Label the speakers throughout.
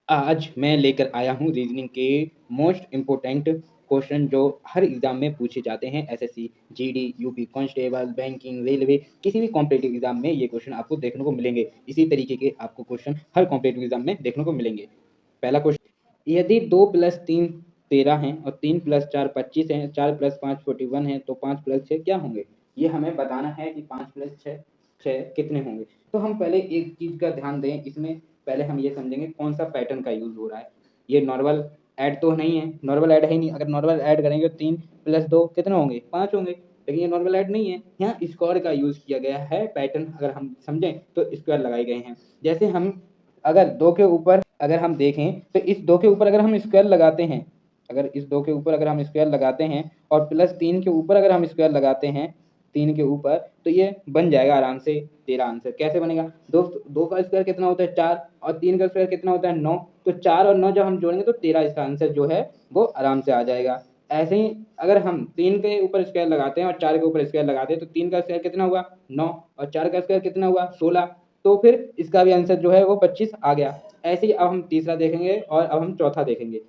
Speaker 1: आज मैं लेकर आया हूँ रीजनिंग के मोस्ट इम्पोर्टेंट क्वेश्चन जो हर एग्जाम में पूछे जाते हैं। SSC, GD, UP constable, banking, railway, किसी भी कॉम्पिटिटिव एग्जाम में ये क्वेश्चन आपको देखने को मिलेंगे। इसी तरीके के आपको क्वेश्चन हर कॉम्पिटिटिव एग्जाम में देखने को मिलेंगे। पहला क्वेश्चन, यदि 2 + 3 13 हैं और 3 + 4 25 हैं, 4 + 5 41 है, तो 5 + 6 क्या होंगे? ये हमें बताना है कि 5 + 6 कितने होंगे। तो हम पहले एक चीज का ध्यान दें, इसमें पहले हम ये समझेंगे कौन सा पैटर्न का यूज हो रहा है। ये नॉर्मल ऐड तो नहीं है, नॉर्मल ऐड है ही नहीं। अगर नॉर्मल ऐड करेंगे तो 3 + 2 कितने होंगे? 5 होंगे। लेकिन ये नॉर्मल ऐड नहीं है, यहाँ स्क्वायर का यूज किया गया है। पैटर्न अगर हम समझें तो स्क्वायर लगाए गए हैं। जैसे हम अगर 2 के ऊपर अगर हम देखें तो इस 2 के ऊपर अगर हम स्क्वायर लगाते हैं, अगर इस 2 के ऊपर अगर हम स्क्वायर लगाते हैं और +3 के ऊपर अगर हम स्क्वायर लगाते हैं 3 के ऊपर, तो ये बन जाएगा आराम से 13 आंसर। कैसे बनेगा? 2 का स्क्वायर कितना होता है? 4, और 3 का स्क्वायर कितना होता है? 9। तो 4 और 9 जब हम जोड़ेंगे तो 13 इसका आंसर जो है वो आराम से आ जाएगा। ऐसे ही अगर हम 3 के ऊपर स्क्वायर लगाते हैं और 4 के ऊपर स्क्वायर लगाते हैं तो 3 का स्क्वायर कितना हुआ? 9, और 4 का स्क्वायर कितना हुआ? 16। तो फिर इसका भी आंसर जो है वो 25 आ गया। ऐसे ही अब हम तीसरा देखेंगे और अब हम चौथा देखेंगे।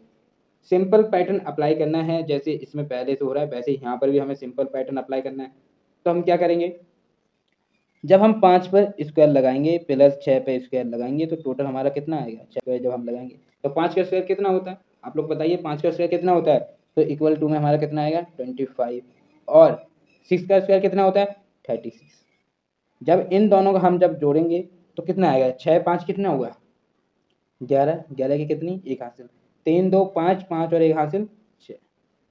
Speaker 1: सिंपल पैटर्न अप्लाई करना है, जैसे इसमें पहले से हो रहा है वैसे यहाँ पर भी हमें सिंपल पैटर्न अप्लाई करना है। तो हम क्या करेंगे, जब हम 5 पर स्क्वायर लगाएंगे प्लस 6 पे स्क्वायर लगाएंगे तो टोटल हमारा कितना आएगा? 6 पे जब हम लगाएंगे तो 5 का स्क्वायर कितना होता है? आप लोग बताइए 5 का स्क्वायर कितना होता है? तो इक्वल टू में हमारा कितना आएगा? 25। और 6 का स्क्वायर कितना होता है? 36। जब इन दोनों को हम जब जोड़ेंगे तो कितना आएगा? 6 5 कितना हुआ? 11। 11 की कितनी? 1 हासिल। 3 2 5, 5 और 1 हासिल 6।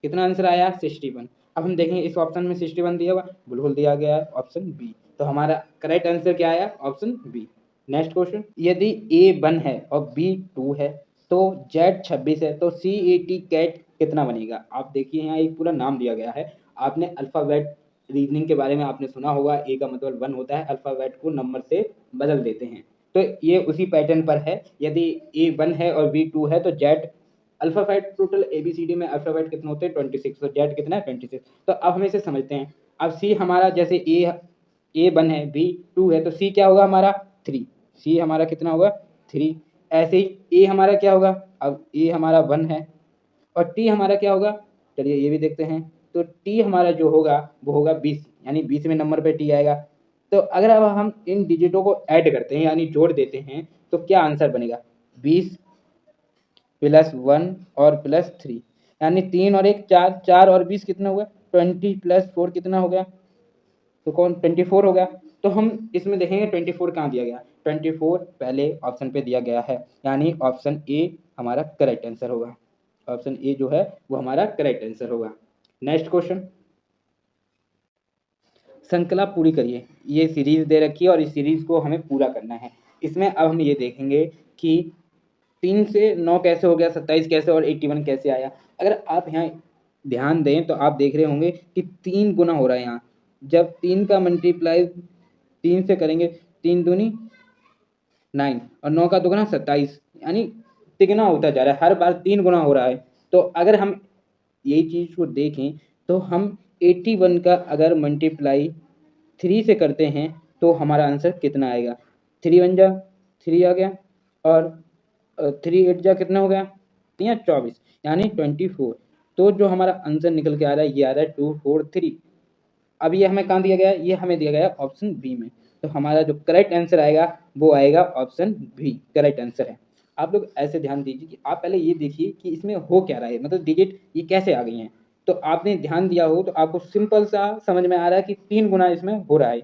Speaker 1: कितना आंसर आया? 61। अब हम देखेंगे इस ऑप्शन में 61 दिया हुआ, बिल्कुल दिया गया है ऑप्शन बी। तो हमारा करेक्ट आंसर क्या आया? Option B. नेक्स्ट क्वेश्चन, यदि ए 1 है और बी 2 है तो जेड 26 है, तो सी ए टी कैट कितना बनेगा? आप देखिए यहाँ एक पूरा नाम दिया गया है। आपने अल्फाबेट रीजनिंग के बारे में आपने सुना होगा, ए का मतलब 1 होता है, अल्फाबेट को नंबर से बदल देते हैं। तो ये उसी पैटर्न पर है। यदि ए 1 है और बी 2 है तो जेड अल्फाबेट टोटल एबीसीडी में अल्फाबेट कितने होते हैं? 26। तो जेड कितना है? 26। तो अब हम इसे समझते हैं। अब सी हमारा, जैसे ए 1 है, बी 2 है, तो सी क्या होगा हमारा? 3। सी हमारा कितना होगा? 3। ऐसे ही ए हमारा क्या होगा? अब ए हमारा 1 है और टी हमारा क्या होगा? चलिए ये भी देखते हैं। तो टी हमारा जो होगा वो होगा 20, यानी 20वें नंबर पे टी आएगा। तो अगर अब हम इन डिजिटों को ऐड करते हैं यानी जोड़ देते हैं तो क्या आंसर बनेगा? 20 + 1 और +3, यानी 3 और 1 4, 4 और 20 कितना हुआ? 20 + 4 कितना हो गया? तो कौन? 24 हो गया। तो हम इसमें देखेंगे 24 कहाँ दिया गया? 24 पहले ऑप्शन पे दिया गया है, यानी ऑप्शन ए हमारा करेक्ट आंसर होगा। ऑप्शन ए जो है वो हमारा करेक्ट आंसर होगा। नेक्स्ट क्वेश्चन, श्रृंखला पूरी करिए। ये सीरीज दे रखी है और इस सीरीज को हमें पूरा करना है। इसमें अब हम ये देखेंगे कि 3 से 9 कैसे हो गया, 27 कैसे और 81 कैसे आया। अगर आप यहाँ ध्यान दें तो आप देख रहे होंगे कि 3 गुना हो रहा है यहाँ। जब 3 का मल्टीप्लाई 3 से करेंगे, 3 दूनी 9 और 9 का दुगना 27, यानी तिगना होता जा रहा है, हर बार 3 गुना हो रहा है। तो अगर हम यही चीज को देखें तो हम 81 का अगर मल्टीप्लाई 3 से करते हैं तो हमारा आंसर कितना आएगा? 3 1 जा 3 आ गया, और 3 8 जा कितना हो गया? 24, यानी 24। तो जो हमारा आंसर निकल के आ रहा है ये आ रहा है 243। अब ये हमें कहाँ दिया गया है? ये हमें दिया गया है ऑप्शन बी में। तो हमारा जो करेक्ट आंसर आएगा वो आएगा ऑप्शन बी, करेक्ट आंसर है। आप लोग ऐसे ध्यान दीजिए कि आप पहले ये देखिए कि इसमें हो क्या रहा है, मतलब डिजिट ये कैसे आ गई हैं। तो आपने ध्यान दिया हो तो आपको सिंपल सा समझ में आ रहा है कि 3 गुना इसमें हो रहा है।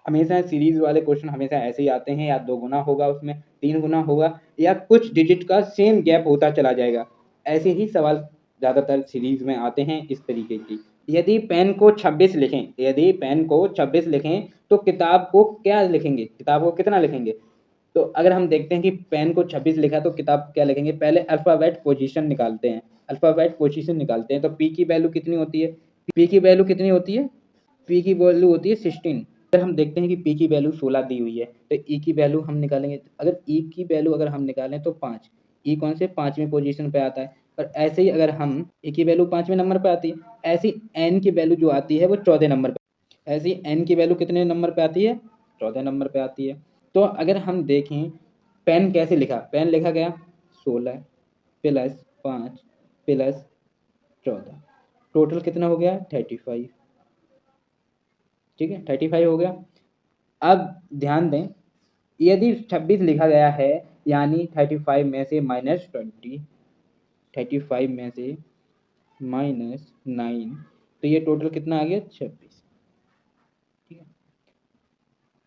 Speaker 1: हमेशा सीरीज वाले क्वेश्चन हमेशा ऐसे ही आते हैं, या 2 गुना होगा उसमें, 3 गुना होगा, या कुछ डिजिट का सेम गैप होता चला जाएगा। ऐसे ही सवाल ज़्यादातर सीरीज में आते हैं इस तरीके की। यदि पेन को 26 लिखें, यदि पेन को 26 लिखें तो किताब को क्या लिखेंगे? किताब को कितना लिखेंगे? तो अगर हम देखते हैं कि पेन को 26 लिखा तो किताब को क्या लिखेंगे? पहले अल्फाबेट पोजीशन निकालते हैं, अल्फाबेट पोजीशन निकालते हैं। तो पी की वैल्यू कितनी होती है? पी की वैल्यू कितनी होती है? पी की वैल्यू होती है 16। अगर हम देखते हैं कि पी की वैल्यू 16 दी हुई है तो ई की वैल्यू हम निकालेंगे। अगर ई की वैल्यू अगर हम निकालें तो 5, ई कौन से 5वें पोजीशन पे आता है। और ऐसे ही अगर हम ए की वैल्यू 5वें नंबर पे आती है, ऐसी एन की वैल्यू जो आती है वो 14 नंबर पे। ऐसी एन की वैल्यू कितने नंबर पे आती है? 14 नंबर पे आती है। तो अगर हम देखें पेन कैसे लिखा, पेन लिखा गया 16 प्लस 5 प्लस 14, टोटल कितना हो गया 35। ठीक है, 35 हो गया। अब ध्यान दें, यदि 26 लिखा गया है यानी 35 में से -20, 35 में से -9, तो ये टोटल कितना आ गया 26। ठीक है,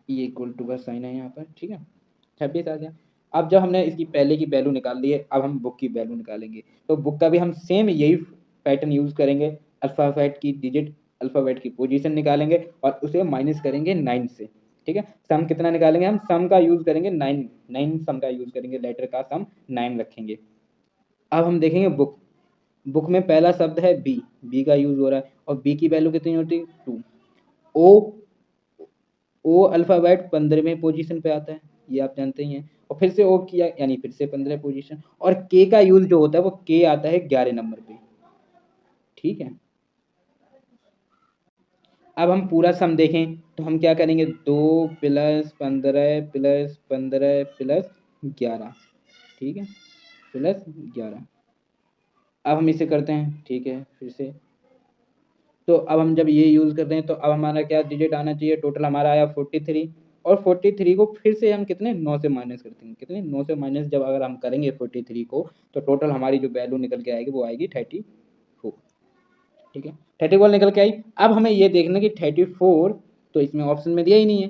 Speaker 1: ये इक्वल टू का साइन है यहाँ पर। ठीक है, 26 आ गया। अब जब हमने इसकी पहले की वैल्यू निकाल ली है, अब हम बुक की वैल्यू निकालेंगे। तो बुक का भी हम सेम यही पैटर्न यूज करेंगे, अल्फ़ाबेट की डिजिट, अल्फ़ाबेट की पोजीशन निकालेंगे और उसे माइनस करेंगे 9 से। ठीक है, सम कितना निकालेंगे हम, सम का यूज करेंगे 9, 9 सम का यूज करेंगे, लेटर का सम 9 रखेंगे। अब हम देखेंगे बुक, बुक में पहला शब्द है बी, बी का यूज हो रहा है और बी की वैल्यू कितनी होती है 2। ओ, ओ अल्फ़ाबेट 15वें पोजीशन पे आता है, ये आप जानते ही हैं, और फिर से ओ किया यानी फिर से 15 पोजीशन, और के का यूज जो होता है वो के आता है 11 नंबर पे। ठीक है, अब हम पूरा सम देखें तो हम क्या करेंगे, 2 प्लस 15 प्लस 15 प्लस 11। ठीक है, प्लस 11। अब हम इसे करते हैं, ठीक है, फिर से। तो अब हम जब ये यूज़ करते हैं तो अब हमारा क्या डिजिट आना चाहिए, टोटल हमारा आया 43, और 43 को फिर से हम कितने 9 से माइनस करते हैं, कितने 9 से माइनस जब अगर हम करेंगे 43 को, तो टोटल हमारी जो वैल्यू निकल के आएगी वो आएगी 34। ठीक है, 34 निकल के आई। अब हमें ये देखना कि 34 तो इसमें ऑप्शन में दिया ही नहीं है,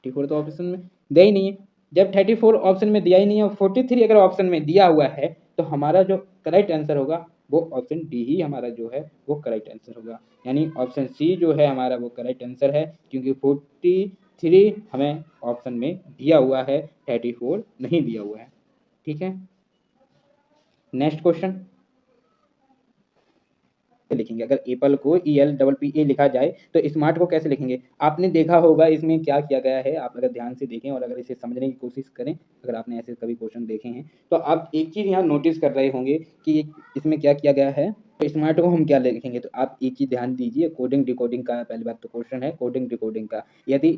Speaker 1: 34 तो ऑप्शन में दिया ही नहीं है। जब 34 ऑप्शन में दिया ही नहीं है और 43 अगर ऑप्शन में दिया हुआ है, तो हमारा जो करेक्ट आंसर होगा वो ऑप्शन डी ही हमारा जो है वो करेक्ट आंसर होगा, यानी ऑप्शन सी जो है हमारा वो करेक्ट आंसर है, क्योंकि 43 हमें ऑप्शन में दिया हुआ है, 34 नहीं दिया हुआ है। ठीक है, नेक्स्ट क्वेश्चन लिखेंगे, अगर एप्पल को ELPPA लिखा जाए तो स्मार्ट को कैसे लिखेंगे। आपने देखा होगा इसमें क्या किया गया है, आप अगर ध्यान से देखें और अगर इसे समझने की कोशिश करें, अगर आपने ऐसे कभी क्वेश्चन देखे हैं तो आप एक चीज़ यहाँ नोटिस कर रहे होंगे कि इसमें क्या किया गया है। तो स्मार्ट को हम क्या लिखेंगे, तो आप एक चीज़ ध्यान दीजिए, कोडिंग डिकोडिंग का पहली बात तो क्वेश्चन है कोडिंग डिकोडिंग का, यदि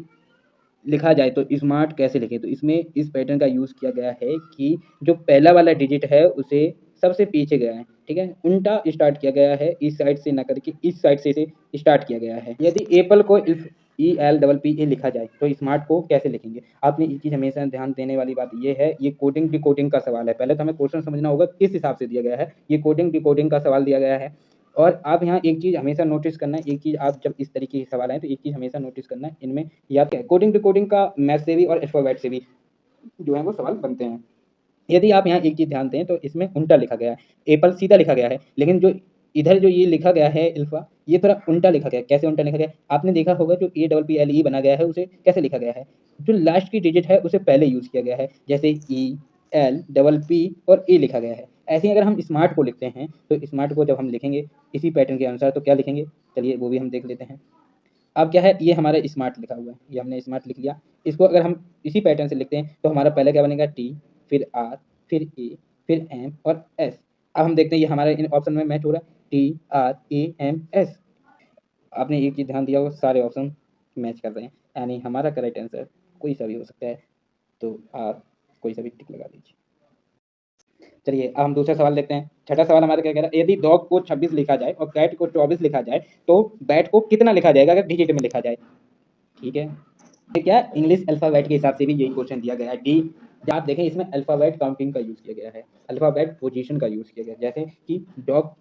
Speaker 1: लिखा जाए तो स्मार्ट कैसे लिखें, तो इसमें इस पैटर्न का यूज़ किया गया है कि जो पहला वाला डिजिट है उसे सबसे पीछे गया है, ठीक है, उल्टा स्टार्ट किया गया है, इस साइड से ना करके इस साइड से इसे स्टार्ट किया गया है। यदि एप्पल को ELPPA लिखा जाए तो स्मार्ट को कैसे लिखेंगे। आपने एक चीज़ हमेशा ध्यान देने वाली बात ये है, ये कोडिंग डिकोडिंग का सवाल है, पहले तो हमें क्वेश्चन समझना होगा किस हिसाब से दिया गया है, ये कोडिंग डिकोडिंग का सवाल दिया गया है। और आप यहाँ एक चीज़ हमेशा नोटिस करना है, एक चीज़ आप जब इस तरीके के सवाल आए तो एक चीज़ हमेशा नोटिस करना है, इनमें या क्या कोडिंग डिकोडिंग का मैथ से भी और अल्फाबेट से भी जो है वो सवाल बनते हैं। यदि आप यहाँ एक चीज़ ध्यान दें तो इसमें उल्टा लिखा गया है, एप्पल सीधा लिखा गया है, लेकिन जो इधर जो ये लिखा गया है अल्फा, ये थोड़ा उल्टा लिखा गया है। कैसे उल्टा लिखा गया है, आपने देखा होगा जो APPLE बना गया है उसे कैसे लिखा गया है, जो लास्ट की डिजिट है उसे पहले यूज़ किया गया है, जैसे ELPP और ए लिखा गया है। ऐसे ही अगर हम स्मार्ट को लिखते हैं तो स्मार्ट को जब हम लिखेंगे इसी पैटर्न के अनुसार तो क्या लिखेंगे, चलिए वो भी हम देख लेते हैं। अब क्या है, ये हमारा स्मार्ट लिखा हुआ है, ये हमने स्मार्ट लिख लिया, इसको अगर हम इसी पैटर्न से लिखते हैं तो हमारा पहले क्या बनेगा टी, फिर आर, फिर ए, फिर एम और एस। अब हम देखते हैं ये हमारे इन ऑप्शन में मैच हो रहा है, TRAMS। आपने एक चीज़ ध्यान दिया होगा, सारे ऑप्शन मैच कर रहे हैं, यानी हमारा करेक्ट आंसर कोई सा भी हो सकता है, तो आप कोई सा भी टिक लगा दीजिए। चलिए अब हम दूसरा सवाल देखते हैं। छठा सवाल हमारा क्या कह रहा है, यदि डॉग को 26 लिखा जाए और कैट को 24 लिखा जाए तो बैट को कितना लिखा जाएगा अगर डिजिट में लिखा जाए। ठीक है, ये क्या इंग्लिश अल्फ़ाबेट के हिसाब से भी यही क्वेश्चन दिया गया है। डी, आप देखें इसमें अल्फ़ाबेट काउंटिंग का यूज़ किया गया है, अल्फ़ाबेट पोजीशन का यूज़ किया गया है, जैसे कि डॉग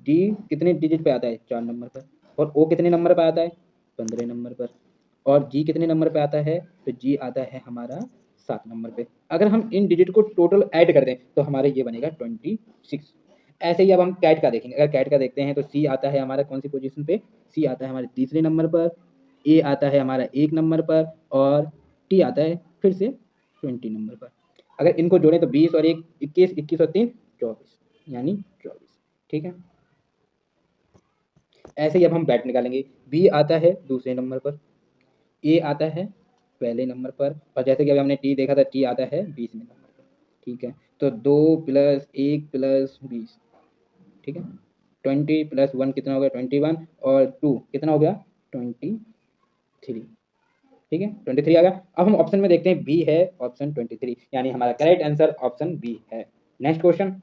Speaker 1: डी कितने डिजिट पे आता है 4 नंबर पर, और ओ कितने नंबर पे आता है 15 नंबर पर, और जी कितने नंबर पे आता है, तो जी आता है हमारा 7 नंबर पे। अगर हम इन डिजिट को टोटल ऐड कर दें तो हमारे ये बनेगा 26। ऐसे ही अब हम कैट का देखेंगे, अगर कैट का देखते हैं तो सी आता है हमारा कौन सी पोजीशन पे, सी आता है हमारे तीसरे नंबर पर, ए आता है हमारा 1 नंबर पर, और टी आता है फिर से 20 नंबर पर। अगर इनको जोड़ें तो 20 और 1 21, 21 और 3 24, यानी 24। ठीक है, ऐसे ही अब हम बैट निकालेंगे, बी आता है दूसरे नंबर पर, ए आता है पहले नंबर पर, और जैसे कि अभी हमने टी देखा था टी आता है 20वें नंबर पर। ठीक है, तो 2 प्लस 1 प्लस 20, ठीक है, 20 प्लस 1 कितना हो गया 21, और 2 कितना हो गया 23। ठीक है, 23 आ गया। अब हम ऑप्शन में देखते हैं, बी है ऑप्शन 23, यानी हमारा करेक्ट आंसर ऑप्शन बी है। नेक्स्ट क्वेश्चन,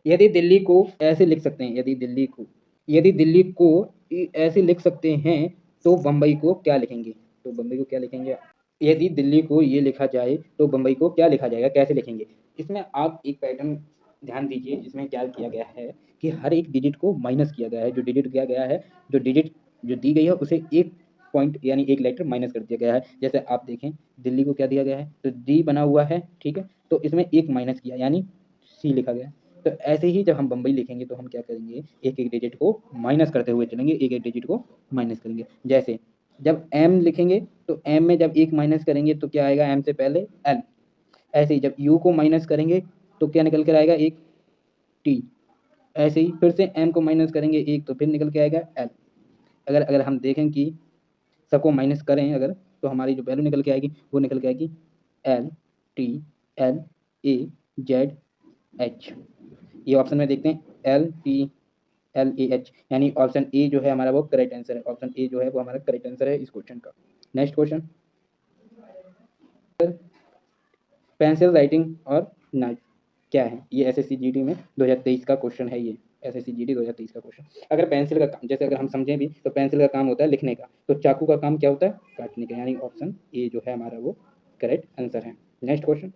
Speaker 1: यदि दिल्ली को ऐसे लिख सकते हैं, यदि दिल्ली को ऐसे लिख सकते हैं तो बम्बई को क्या लिखेंगे? तो बम्बई को क्या लिखेंगे? यदि दिल्ली को ये लिखा जाए तो बम्बई को क्या लिखा जाएगा, कैसे लिखेंगे? इसमें आप एक पैटर्न ध्यान दीजिए, इसमें क्या किया गया है कि हर एक डिजिट को माइनस किया गया है। जो डिजिट किया गया है, जो डिजिट जो दी गई है उसे एक पॉइंट यानी एक लेटर माइनस कर दिया गया है। जैसे आप देखें, दिल्ली को क्या दिया गया है, तो डी बना हुआ है, ठीक है, तो इसमें एक माइनस किया यानी सी लिखा गया। तो ऐसे ही जब हम बम्बई लिखेंगे तो हम क्या करेंगे, एक एक डिजिट को माइनस करते हुए चलेंगे, एक एक डिजिट को माइनस करेंगे। जैसे जब एम लिखेंगे तो एम में जब एक माइनस करेंगे तो क्या आएगा, एम से पहले एल। ऐसे ही जब यू को माइनस करेंगे तो क्या निकल कर आएगा, एक टी। ऐसे ही फिर से एम को माइनस करेंगे एक, तो फिर निकल के आएगा एल। अगर अगर हम देखें कि सबको माइनस करें अगर, तो हमारी जो वैल्यू निकल के आएगी वो निकल के आएगी L T L A Z H. ये ऑप्शन में देखते हैं, L T L A H, यानी ऑप्शन ए जो है हमारा वो करेक्ट आंसर है। ऑप्शन ए जो है वो हमारा करेक्ट आंसर है इस क्वेश्चन का। नेक्स्ट क्वेश्चन, पेंसिल राइटिंग और नाइफ क्या है? ये एसएससी जीडी में 2023 का क्वेश्चन है। ये एसएससी जीडी 2023 का क्वेश्चन। अगर पेंसिल का काम, जैसे अगर हम समझें भी, तो पेंसिल का काम होता है लिखने का, तो चाकू का काम क्या होता है, काटने का, यानी ऑप्शन ए जो है हमारा वो करेक्ट आंसर है। नेक्स्ट क्वेश्चन,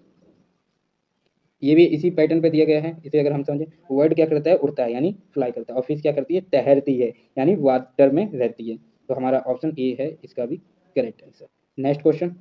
Speaker 1: ये भी इसी पैटर्न पे दिया गया है। इसे अगर हम समझें, वर्ड क्या करता है, उड़ता है यानी फ्लाई करता है, और फिश क्या करती है, तैरती है यानी वाटर में रहती है। तो हमारा ऑप्शन ए है इसका भी correct answer. Next question,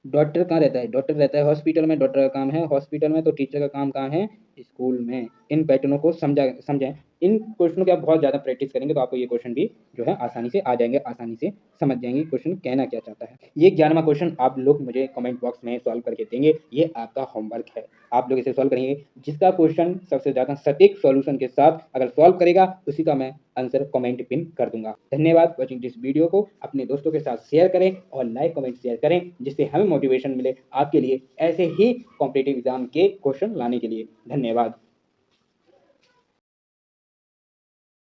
Speaker 1: doctor कहाँ रहता है? डॉक्टर रहता है हॉस्पिटल में। डॉक्टर का काम है हॉस्पिटल में, तो टीचर का काम कहाँ है, स्कूल में। इन पैटर्नों को समझें। इन क्वेश्चनों की आप बहुत ज़्यादा प्रैक्टिस करेंगे तो आपको ये क्वेश्चन भी जो है आसानी से आ जाएंगे, आसानी से समझ जाएंगे क्वेश्चन कहना क्या चाहता है। ये 11वां क्वेश्चन आप लोग मुझे कमेंट बॉक्स में सॉल्व करके देंगे, ये आपका होमवर्क है। आप लोग इसे सॉल्व करेंगे, जिसका क्वेश्चन सबसे ज़्यादा सटीक सॉल्यूशन के साथ अगर सॉल्व करेगा उसी का मैं आंसर कमेंट पिन कर दूंगा। धन्यवाद वॉचिंग दिस वीडियो को। अपने दोस्तों के साथ शेयर करें और लाइक कमेंट शेयर करें, जिससे हमें मोटिवेशन मिले आपके लिए ऐसे ही कॉम्पिटिटिव एग्जाम के क्वेश्चन लाने के लिए। धन्यवाद।